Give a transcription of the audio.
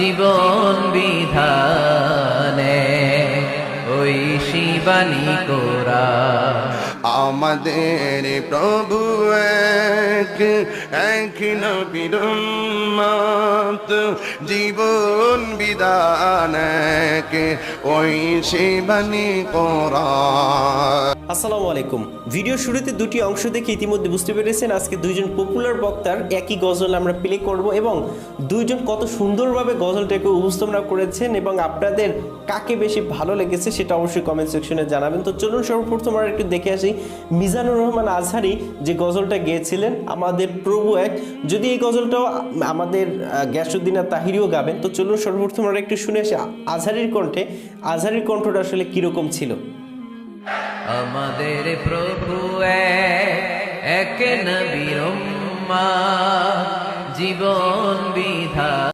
জীবন বিধানে ওই শিবানী কোরআন। আমাদের প্রভু এক নবীর উম্মত, জীবন বিধান এক ওই শিবানী কোরআন। আসসালামু আলাইকুম। ভিডিও শুরুতে দুটি অংশ দেখে ইতিমধ্যে বুঝতে পেরেছেন আজকে দুইজন পপুলার বক্তার একই গজল আমরা প্লে করব এবং দুইজন কত সুন্দরভাবে গজলটাকে উপস্থাপনা করেছেন এবং আপনাদের কাকে বেশি ভালো লেগেছে সেটা অবশ্যই কমেন্ট সেকশনে জানাবেন। তো চলুন সর্বপ্রথম আমরা একটু দেখে আসি মিজানুর রহমান আজহারি যে গজলটা গেয়েছিলেন আমাদের প্রভু এক। যদি এই গজলটাও আমাদের গ্যাসউদ্দিন আর তাহিরিও গাবেন, তো চলুন সর্বপ্রথম আমরা একটু শুনে আসি আজহারির কণ্ঠে আজহারির কণ্ঠটা আসলে কিরকম ছিল। আমাদের প্রভু এক নবীর উম্মত, জীবন বিধান